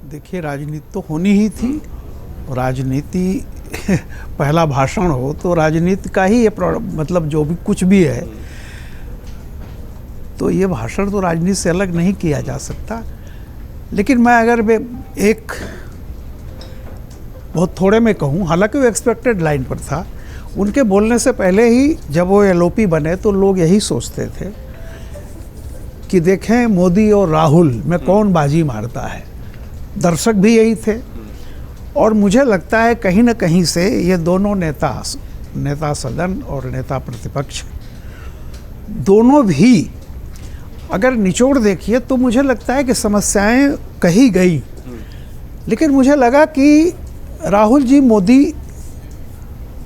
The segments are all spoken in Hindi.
देखिए, राजनीति तो होनी ही थी। राजनीति पहला भाषण हो तो राजनीति का ही ये मतलब जो भी कुछ भी है, तो ये भाषण तो राजनीति से अलग नहीं किया जा सकता। लेकिन मैं अगर एक बहुत थोड़े में कहूँ, हालांकि वो एक्सपेक्टेड लाइन पर था, उनके बोलने से पहले ही जब वो एलओपी बने तो लोग यही सोचते थे कि देखें मोदी और राहुल में कौन बाजी मारता है। दर्शक भी यही थे और मुझे लगता है कहीं ना कहीं से ये दोनों नेता सदन और नेता प्रतिपक्ष दोनों भी अगर निचोड़ देखिए तो मुझे लगता है कि समस्याएं कही गई, लेकिन मुझे लगा कि राहुल जी मोदी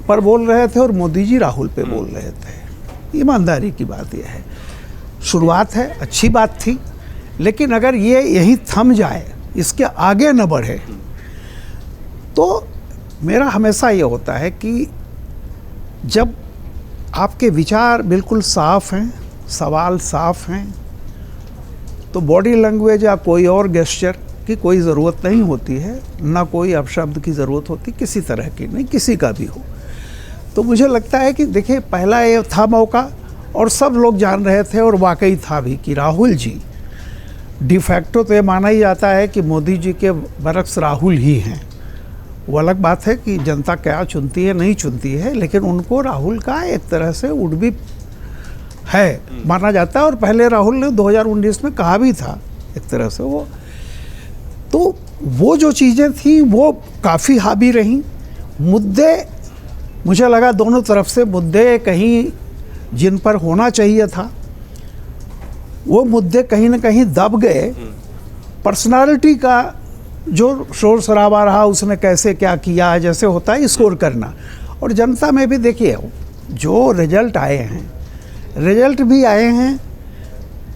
पर बोल रहे थे और मोदी जी राहुल पे बोल रहे थे। ईमानदारी की बात यह है, शुरुआत है, अच्छी बात थी, लेकिन अगर ये यहीं थम जाए, इसके आगे न बढ़े, तो मेरा हमेशा ये होता है कि जब आपके विचार बिल्कुल साफ हैं, सवाल साफ हैं, तो बॉडी लैंग्वेज या कोई और गेस्चर की कोई ज़रूरत नहीं होती है, ना कोई अपशब्द की ज़रूरत होती, किसी तरह की नहीं, किसी का भी हो। तो मुझे लगता है कि देखिए, पहला ये था मौका और सब लोग जान रहे थे और वाकई था भी कि राहुल जी डिफैक्टो तो ये माना ही जाता है कि मोदी जी के बरक्स राहुल ही हैं। वो अलग बात है कि जनता क्या चुनती है नहीं चुनती है, लेकिन उनको राहुल का एक तरह से उड़बी है माना जाता है। और पहले राहुल ने 2019 में कहा भी था एक तरह से वो जो चीज़ें थी वो काफ़ी हावी रहीं। मुद्दे मुझे लगा दोनों तरफ से मुद्दे कहीं जिन पर होना चाहिए था वो मुद्दे कहीं ना कहीं दब गए। पर्सनालिटी का जो शोर शराबा रहा, उसने कैसे क्या किया, जैसे होता है स्कोर करना, और जनता में भी देखिए जो रिजल्ट आए हैं, रिजल्ट भी आए हैं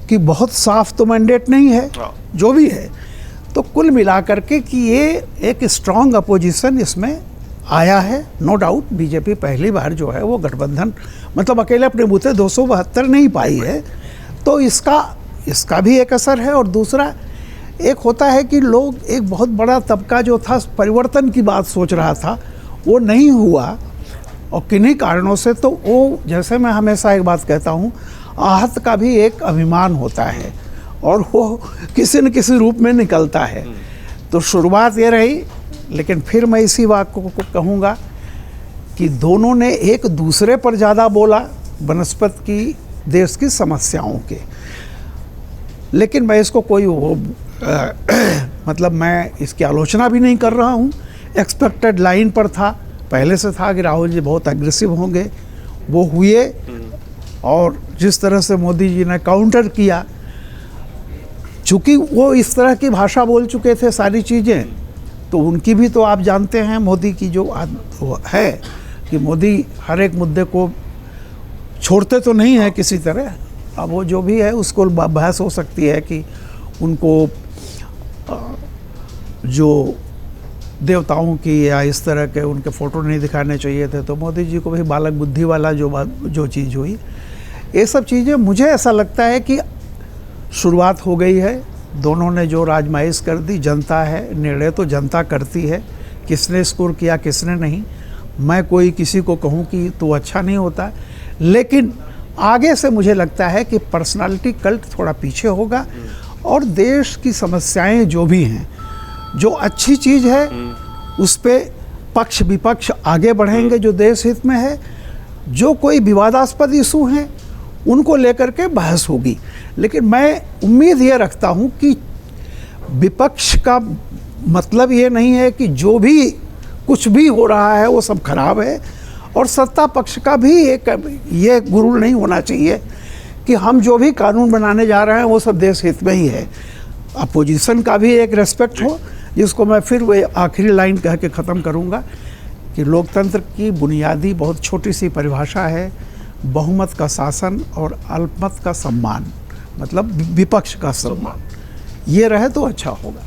कि बहुत साफ तो मैंडेट नहीं है जो भी है। तो कुल मिलाकर के कि ये एक स्ट्रॉन्ग अपोजिशन इसमें आया है, नो डाउट। बीजेपी पहली बार जो है वो गठबंधन मतलब अकेले अपने बूते 272 नहीं पाई है, तो इसका भी एक असर है। और दूसरा एक होता है कि लोग, एक बहुत बड़ा तबका जो था परिवर्तन की बात सोच रहा था, वो नहीं हुआ और किन्हीं कारणों से। तो वो, जैसे मैं हमेशा एक बात कहता हूँ, आहत का भी एक अभिमान होता है और वो किसी न किसी रूप में निकलता है। तो शुरुआत ये रही, लेकिन फिर मैं इसी बात को कहूँगा कि दोनों ने एक दूसरे पर ज़्यादा बोला बनस्पत की देश की समस्याओं के। लेकिन मैं इसको कोई मतलब मैं इसकी आलोचना भी नहीं कर रहा हूँ। एक्सपेक्टेड लाइन पर था, पहले से था कि राहुल जी बहुत एग्रेसिव होंगे, वो हुए। और जिस तरह से मोदी जी ने काउंटर किया, चूँकि वो इस तरह की भाषा बोल चुके थे सारी चीज़ें, तो उनकी भी तो आप जानते हैं मोदी की जो है कि मोदी हर एक मुद्दे को छोड़ते तो नहीं है किसी तरह। अब वो जो भी है उसको बहस हो सकती है कि उनको जो देवताओं की या इस तरह के उनके फ़ोटो नहीं दिखाने चाहिए थे, तो मोदी जी को भी बालक बुद्धि वाला जो चीज़ हुई, ये सब चीज़ें मुझे ऐसा लगता है कि शुरुआत हो गई है। दोनों ने जो राजमाइश कर दी, जनता है, निर्णय तो जनता करती है, किसने स्कोर किया किसने नहीं। मैं कोई किसी को कहूँ कि तो अच्छा नहीं होता, लेकिन आगे से मुझे लगता है कि पर्सनालिटी कल्ट थोड़ा पीछे होगा और देश की समस्याएं जो भी हैं, जो अच्छी चीज़ है उस पे पक्ष विपक्ष आगे बढ़ेंगे जो देश हित में है। जो कोई विवादास्पद इशू हैं उनको लेकर के बहस होगी, लेकिन मैं उम्मीद ये रखता हूँ कि विपक्ष का मतलब ये नहीं है कि जो भी कुछ भी हो रहा है वो सब खराब है, और सत्ता पक्ष का भी एक ये गुरूर नहीं होना चाहिए कि हम जो भी कानून बनाने जा रहे हैं वो सब देश हित में ही है। अपोजिशन का भी एक रेस्पेक्ट हो, जिसको मैं फिर वो आखिरी लाइन कह के ख़त्म करूँगा कि लोकतंत्र की बुनियादी बहुत छोटी सी परिभाषा है, बहुमत का शासन और अल्पमत का सम्मान, मतलब विपक्ष का सम्मान। ये रहे तो अच्छा होगा।